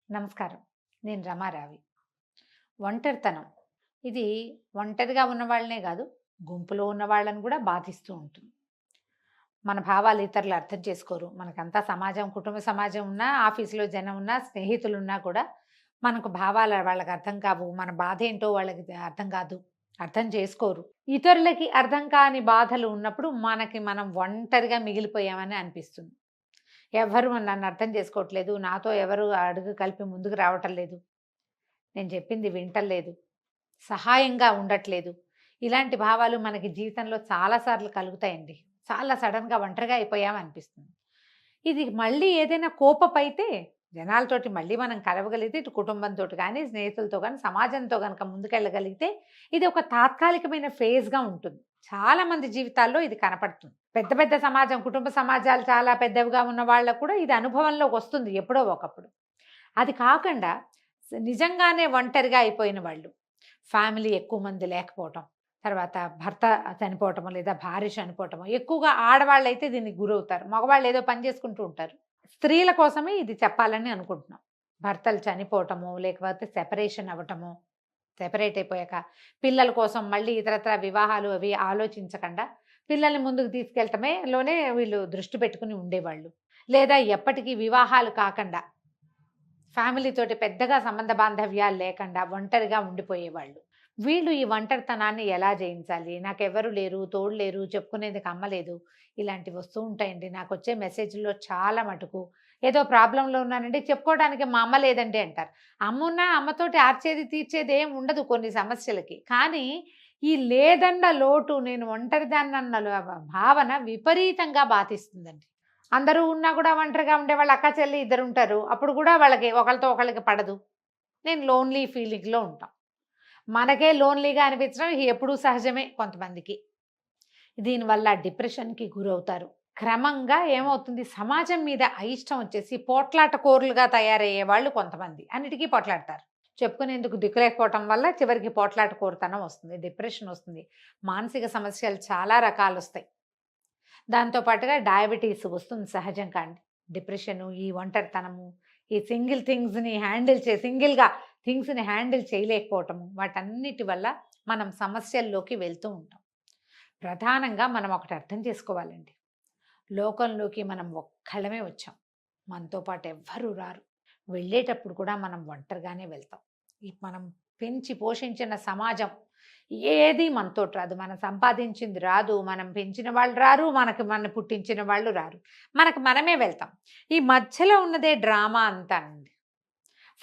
నమస్కారం. నేను రమారావి. ఒంటరితనం ఇది ఒంటరిగా ఉన్నవాళ్ళనే గాదు, గుంపులో ఉన్న వాళ్ళని గూడా బాధిస్తూ ఉంటుంది. మన భావాలు ఇతరులు అర్థం చేసుకోరు. మనకంతా సమాజం, కుటుంబ సమాజం ఉన్నా, ఆఫీస్‌లో జనం ఉన్నా, స్నేహితులున్నా కూడా మనకు భావాలు వాళ్ళకి అర్థం కావు. మన బాధేంటో వాళ్ళకి అర్థం కాదు. అర్థం చేసుకోరు. ఇతరులకి అర్థం కాని బాధలు ఉన్నప్పుడు మనకి మనం ఒంటరిగా మిగిలిపోయామని అనిపిస్తుంది. ఎవ్వరు నన్ను అర్థం చేసుకోవట్లేదు. నాతో ఎవరు అడుగు కలిపి ముందుకు రావటం లేదు. నేను చెప్పింది వింటల్లేదు. సహాయంగా ఉండట్లేదు. ఇలాంటి భావాలు మనకి జీవితంలో చాలా సార్లు కలుగుతాయండి. చాలా సడెన్‌గా ఒంటరిగా అయిపోయామనిపిస్తుంది. ఇది మళ్ళీ ఏదైనా కోపపైతే జనాలతోటి మళ్ళీ మనం కలవగలిగితే ఇటు కుటుంబంతోటి గానీ, స్నేహితులతో గానీ, సమాజంతో గనక ముందుకెళ్ళగలిగితే ఇది ఒక తాత్కాలికమైన ఫేజ్‌గా ఉంటుంది. చాలా మంది జీవితాల్లో ఇది కనపడుతుంది. పెద్ద పెద్ద సమాజం, కుటుంబ సమాజాలు చాలా పెద్దవిగా ఉన్న వాళ్ళకి కూడా ఇది అనుభవంలోకొస్తుంది ఎప్పుడో ఒకప్పుడు. అది కాకుండా నిజంగానే ఒంటరిగా అయిపోయిన వాళ్ళు, ఫ్యామిలీ ఎక్కువ మంది లేకపోవటం, తర్వాత భర్త చనిపోవటమో లేదా భార్య చనిపోవటమో, ఎక్కువగా ఆడవాళ్ళైతే దీనికి గురవుతారు. మగవాళ్ళు ఏదో పని చేసుకుంటూ ఉంటారు. స్త్రీల కోసమే ఇది చెప్పాలని అనుకుంటున్నాం. భర్తలు చనిపోవటము, లేకపోతే సెపరేషన్ అవ్వటము, సెపరేట్ అయిపోయాక పిల్లల కోసం మళ్ళీ ఇతరత్రా వివాహాలు అవి ఆలోచించకుండా పిల్లల్ని ముందుకు తీసుకెళ్ళటమే లోనే వీళ్ళు దృష్టి పెట్టుకుని ఉండేవాళ్ళు. లేదా ఎప్పటికీ వివాహాలు కాకుండా ఫ్యామిలీతోటి పెద్దగా సంబంధ బాంధవ్యాలు లేకుండా ఒంటరిగా ఉండిపోయేవాళ్ళు. వీళ్ళు ఈ ఒంటరితనాన్ని ఎలా జయించాలి? నాకెవ్వరు లేరు, తోడు లేరు, చెప్పుకునేందుకు అమ్మ లేదు. ఇలాంటివి వస్తూ ఉంటాయండి. నాకొచ్చే మెసేజ్‌ల్లో చాలా మటుకు ఏదో ప్రాబ్లమ్‌లో ఉన్నానండి, చెప్పుకోవడానికి మా అమ్మ లేదండి అంటారు. అమ్మున్నా అమ్మతోటి ఆర్చేది, తీర్చేది ఏం ఉండదు కొన్ని సమస్యలకి. కానీ ఈ లేదన్న లోటు, నేను ఒంటరిదాన్నన్న భావన విపరీతంగా బాధిస్తుందండి. అందరూ ఉన్నా కూడా ఒంటరిగా ఉండేవాళ్ళు అక్క, చెల్లి ఇద్దరుంటారు. అప్పుడు కూడా వాళ్ళకి ఒకళ్ళతో ఒకళ్ళకి పడదు. నేను లోన్‌లీ ఫీలింగ్‌లో ఉంటాం. మనకే లోన్‌లీగా అనిపించడం ఎప్పుడూ సహజమే కొంతమందికి. దీనివల్ల డిప్రెషన్‌కి గురవుతారు. క్రమంగా ఏమవుతుంది, సమాజం మీద అయిష్టం వచ్చేసి పోట్లాటకోరులుగా తయారయ్యే వాళ్ళు కొంతమంది. అన్నిటికీ పోట్లాడతారు. చెప్పుకునేందుకు దిక్కు లేకపోవటం వల్ల చివరికి పోట్లాటకోరుతనం వస్తుంది. డిప్రెషన్ వస్తుంది. మానసిక సమస్యలు చాలా రకాలొస్తాయి. దాంతో పాటుగా డయాబెటీస్ వస్తుంది సహజంగా అండి. డిప్రెషను, ఈ ఒంటరితనము, ఈ సింగిల్‌గా థింగ్స్‌ని హ్యాండిల్ చేయలేకపోవటము, వాటన్నిటి వల్ల మనం సమస్యల్లోకి వెళ్తూ ఉంటాం. ప్రధానంగా మనం ఒకటి అర్థం చేసుకోవాలండి. లోకంలోకి మనం ఒక్కళ్ళమే వచ్చాం. మనతో పాటు ఎవ్వరు రారు. వెళ్ళేటప్పుడు కూడా మనం ఒంటరిగానే వెళ్తాం. ఈ మనం పెంచి పోషించిన సమాజం ఏది మనతోటి రాదు. మనం సంపాదించింది రాదు. మనం పెంచిన వాళ్ళు రారు. మనల్ని పుట్టించిన వాళ్ళు రారు. మనకు మనమే వెళ్తాం. ఈ మధ్యలో ఉన్నదే డ్రామా అంతా అండి.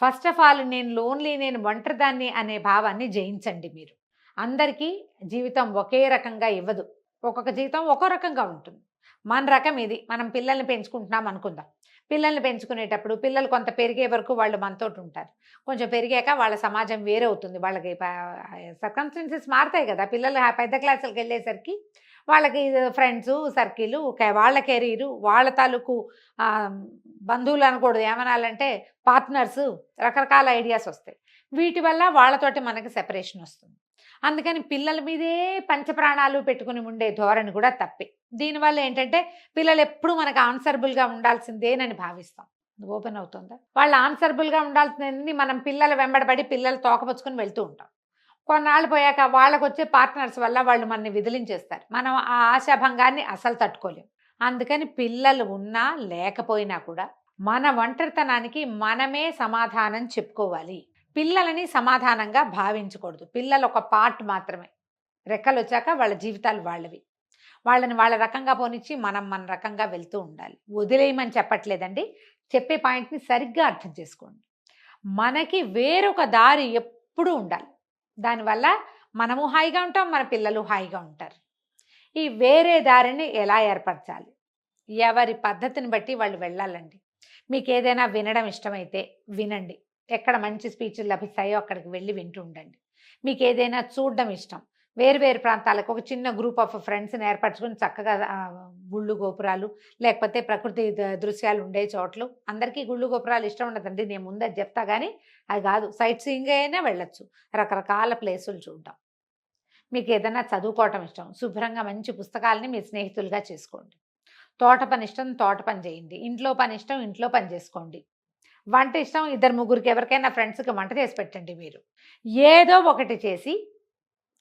ఫస్ట్ ఆఫ్ ఆల్ నేను ఒంటరిదాన్ని అనే భావాన్ని జయించండి మీరు. అందరికీ జీవితం ఒకే రకంగా ఇవ్వదు. ఒక్కొక్క జీవితం ఒక్కో రకంగా ఉంటుంది. మన రకం ఇది. మనం పిల్లల్ని పెంచుకుంటున్నాం అనుకుందాం. పిల్లల్ని పెంచుకునేటప్పుడు పిల్లలు కొంత పెరిగే వరకు వాళ్ళు మనతోటి ఉంటారు. కొంచెం పెరిగాక వాళ్ళ సమాజం వేరవుతుంది. వాళ్ళకి సర్కమ్స్టెన్సెస్ మారతాయి కదా! పిల్లలు పెద్ద క్లాసులకెళ్ళేసరికి వాళ్ళకి ఫ్రెండ్సు, సర్కిలు, వాళ్ళ కెరీరు, వాళ్ళ తాలూకు బంధువులు అనకూడదు. ఏమనాలంటే పార్ట్నర్సు, రకరకాల ఐడియాస్ వస్తాయి. వీటి వల్ల వాళ్ళతోటి మనకి సెపరేషన్ వస్తుంది. అందుకని పిల్లల మీదే పంచప్రాణాలు పెట్టుకుని ఉండే ధోరణి కూడా తప్పే. దీనివల్ల ఏంటంటే పిల్లలెప్పుడు మనకు ఆన్సరబుల్‌గా ఉండాల్సిందేనని భావిస్తాం. ఓపెన్ అవుతుందా? వాళ్ళు ఆన్సరబుల్‌గా ఉండాల్సింది మనం పిల్లల వెంబడబడి పిల్లలు తోకపుచ్చుకొని వెళ్తూ ఉంటాం. కొన్నాళ్ళు పోయాక వాళ్ళకొచ్చే పార్ట్నర్స్ వల్ల వాళ్ళు మనని విదిలించేస్తారు. మనం ఆ ఆశాభంగాన్ని అసలు తట్టుకోలేం. అందుకని పిల్లలు ఉన్నా లేకపోయినా కూడా మన ఒంటరితనానికి మనమే సమాధానం చెప్పుకోవాలి. పిల్లలని సమాధానంగా భావించకూడదు. పిల్లలు ఒక పార్ట్ మాత్రమే. రెక్కలొచ్చాక వాళ్ళ జీవితాలు వాళ్ళవి. వాళ్ళని వాళ్ళ రకంగా పోనిచ్చి మనం మన రకంగా వెళ్తూ ఉండాలి. వదిలేయమని చెప్పట్లేదండి. చెప్పే పాయింట్‌ని సరిగ్గా అర్థం చేసుకోండి. మనకి వేరొక దారి ఎప్పుడూ ఉండాలి. దానివల్ల మనము హాయిగా ఉంటాం. మన పిల్లలు హాయిగా ఉంటారు. ఈ వేరే దారిని ఎలా ఏర్పరచాలి? ఎవరి పద్ధతిని బట్టి వాళ్ళు వెళ్ళాలండి. మీకేదైనా వినడం ఇష్టమైతే వినండి. ఎక్కడ మంచి స్పీచ్‌లు లభిస్తాయో అక్కడికి వెళ్లి వింటూ ఉండండి. మీకేదైనా చూడడం ఇష్టం, వేరు వేరు ప్రాంతాలకు ఒక చిన్న గ్రూప్ ఆఫ్ ఫ్రెండ్స్‌ని ఏర్పరచుకొని చక్కగా గుళ్ళు, గోపురాలు, లేకపోతే ప్రకృతి దృశ్యాలు ఉండే చోట్లు. అందరికీ గుళ్ళు, గోపురాలు ఇష్టం ఉండదండి. నేను ముందే చెప్తా గానీ అది కాదు. సైట్ సీయింగ్ అయినా వెళ్ళొచ్చు. రకరకాల ప్లేసులు చూడడం. మీకేదైనా చదువుకోవటం ఇష్టం, శుభ్రంగా మంచి పుస్తకాలని మీ స్నేహితులుగా చేసుకోండి. తోట పని ఇష్టం, తోట పని చేయండి. ఇంట్లో పని ఇష్టం, ఇంట్లో పని చేసుకోండి. వంట ఇష్టం, ఇద్దరు ముగ్గురికి ఎవరికైనా ఫ్రెండ్స్‌కి వంట చేసి పెట్టండి మీరు. ఏదో ఒకటి చేసి,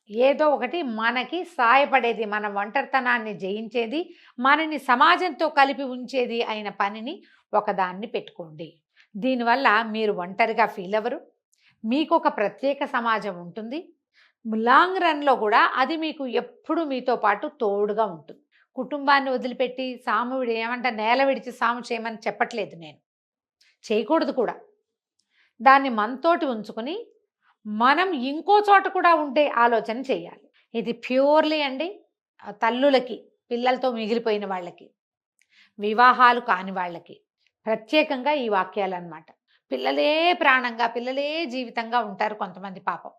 ఏదో ఒకటి మనకి సాయపడేది, మన ఒంటరితనాన్ని జయించేది, మనని సమాజంతో కలిపి ఉంచేది అయిన పనిని ఒకదాన్ని పెట్టుకోండి. దీనివల్ల మీరు ఒంటరిగా ఫీల్ అవ్వరు. మీకొక ప్రత్యేక సమాజం ఉంటుంది. లాంగ్ రన్‌లో కూడా అది మీకు ఎప్పుడు మీతో పాటు తోడుగా ఉంటుంది. కుటుంబాన్ని వదిలిపెట్టి సాము ఏమంటారు, నేల విడిచి సాము చేయమని చెప్పట్లేదు నేను. చేయకూడదు కూడా. దాన్ని మనతోటి ఉంచుకొని మనం ఇంకో చోట కూడా ఉండే ఆలోచన చేయాలి. ఇది ప్యూర్లీ అండి తల్లులకి, పిల్లలతో మిగిలిపోయిన వాళ్ళకి, వివాహాలు కాని వాళ్ళకి ప్రత్యేకంగా ఈ వాక్యాలన్నమాట. పిల్లలే ప్రాణంగా, పిల్లలే జీవితంగా ఉంటారు కొంతమంది పాపం.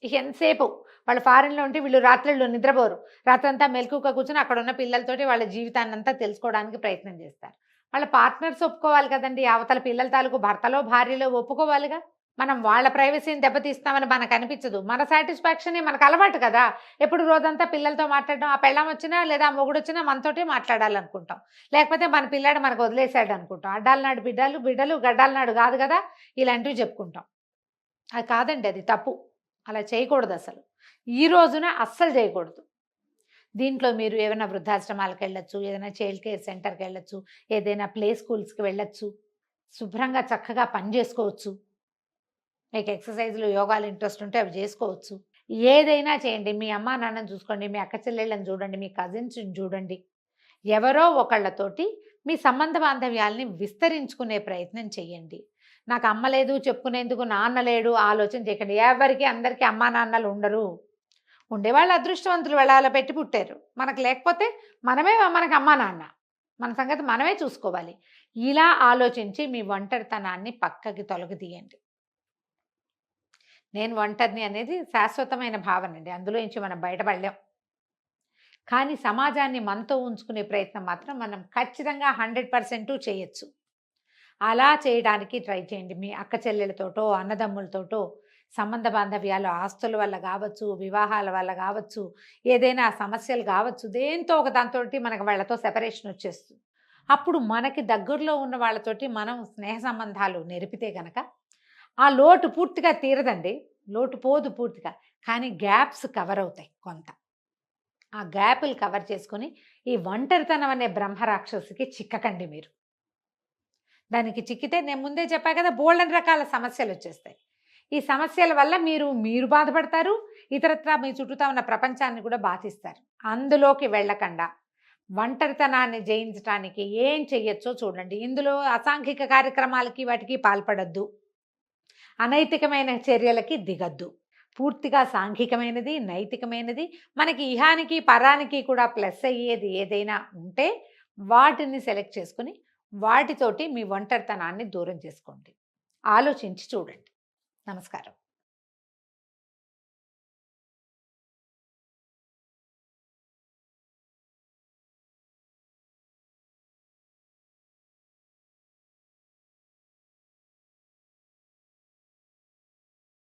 ఇక ఎంతసేపు వాళ్ళు ఫారెన్‌లో ఉంటే వీళ్ళు రాత్రిళ్ళు నిద్రపోరు. రాత్రంతా మెలకువగా కూర్చొని అక్కడున్న పిల్లలతోటి వాళ్ళ జీవితాన్నంతా తెలుసుకోవడానికి ప్రయత్నం చేస్తారు. వాళ్ళ పార్ట్నర్స్ ఒప్పుకోవాలి కదండీ! అవతల పిల్లల తాలూకు భర్తలో, భార్యలో ఒప్పుకోవాలిగా. మనం వాళ్ళ ప్రైవసీని దెబ్బతీస్తామని మనకనిపించదు. మన సాటిస్ఫాక్షనే మనకు అలవాటు కదా! ఎప్పుడు రోజంతా పిల్లలతో మాట్లాడడం, ఆ పెళ్ళాం వచ్చినా లేదా ఆ మొగుడొచ్చినా మనతోటే మాట్లాడాలనుకుంటాం. లేకపోతే మన పిల్లాడు మనకు వదిలేసాడు అనుకుంటాం. అడ్డాల నాడు బిడ్డలు, బిడ్డలు గడ్డాల నాడు కాదు కదా! ఇలాంటివి చెప్పుకుంటాం. అది కాదండి, అది తప్పు. అలా చేయకూడదసలు. ఈ రోజున అస్సలు చేయకూడదు. దీంట్లో మీరు ఏమైనా వృద్ధాశ్రమాలకు వెళ్ళొచ్చు, ఏదైనా చైల్డ్ కేర్ సెంటర్‌కి వెళ్ళొచ్చు, ఏదైనా ప్లే స్కూల్స్‌కి వెళ్ళొచ్చు. శుభ్రంగా చక్కగా పని చేసుకోవచ్చు. మీకు ఎక్సర్సైజ్‌లు, యోగాలు ఇంట్రెస్ట్ ఉంటే అవి చేసుకోవచ్చు. ఏదైనా చేయండి. మీ అమ్మా నాన్నని చూసుకోండి, మీ అక్క చెల్లెళ్ళని చూడండి, మీ కజిన్స్‌ని చూడండి. ఎవరో ఒకళ్ళతోటి మీ సంబంధ బాంధవ్యాల్ని విస్తరించుకునే ప్రయత్నం చేయండి. నాకు అమ్మ లేదు చెప్పుకునేందుకు, నాన్న లేడు ఆలోచన చేయకండి. ఎవరికీ అందరికీ అమ్మా నాన్నలు ఉండరు. ఉండేవాళ్ళు అదృష్టవంతులు, వెళ్ళాల పెట్టి పుట్టారు. మనకు లేకపోతే మనకి అమ్మా నాన్న. మన సంగతి మనమే చూసుకోవాలి. ఇలా ఆలోచించి మీ ఒంటరితనాన్ని పక్కకి తొలగదీయండి. నేను ఒంటరిని అనేది శాశ్వతమైన భావనండి. అందులో నుంచి మనం బయటపడలేం. కానీ సమాజాన్ని మనతో ఉంచుకునే ప్రయత్నం మాత్రం మనం ఖచ్చితంగా 100% చేయొచ్చు. అలా చేయడానికి ట్రై చేయండి. మీ అక్క చెల్లెలతోటో, అన్నదమ్ములతోటో సంబంధ బాంధవ్యాలు, ఆస్తుల వల్ల కావచ్చు, వివాహాల వల్ల కావచ్చు, ఏదైనా సమస్యలు కావచ్చు, దేంతో ఒక దాంతోటి మనకు వాళ్ళతో సెపరేషన్ వచ్చేస్తుంది. అప్పుడు మనకి దగ్గరలో ఉన్న వాళ్ళతోటి మనం స్నేహ సంబంధాలు నెరిపితే గనక ఆ లోటు పూర్తిగా తీరదండి. లోటు పోదు పూర్తిగా. కానీ గ్యాప్స్ కవర్ అవుతాయి కొంత. ఆ గ్యాపులు కవర్ చేసుకొని ఈ ఒంటరితనం అనే బ్రహ్మరాక్షసికి చిక్కకండి మీరు. దానికి చిక్కితే నేను ముందే చెప్పా కదా, బోలెడన్ని రకాల సమస్యలొచ్చేస్తాయి. ఈ సమస్యల వల్ల మీరు బాధపడతారు, ఇతరత్రా మీ చుట్టూతా ఉన్న ప్రపంచాన్ని కూడా బాధిస్తారు. అందులోకి వెళ్ళకండా ఒంటరితనాన్ని జయించటానికి ఏం చెయ్యొచ్చో చూడండి. ఇందులో అసాంఘిక కార్యక్రమాలకి వాటికి పాల్పడొద్దు. అనైతికమైన చర్యలకి దిగద్దు. పూర్తిగా సాంఘికమైనది, నైతికమైనది, మనకి ఇహానికి, పరానికి కూడా ప్లస్ అయ్యేది ఏదైనా ఉంటే వాటిని సెలెక్ట్ చేసుకొని వాటితోటి మీ ఒంటరితనాన్ని దూరం చేసుకోండి. ఆలోచించి చూడండి. నమస్కారం.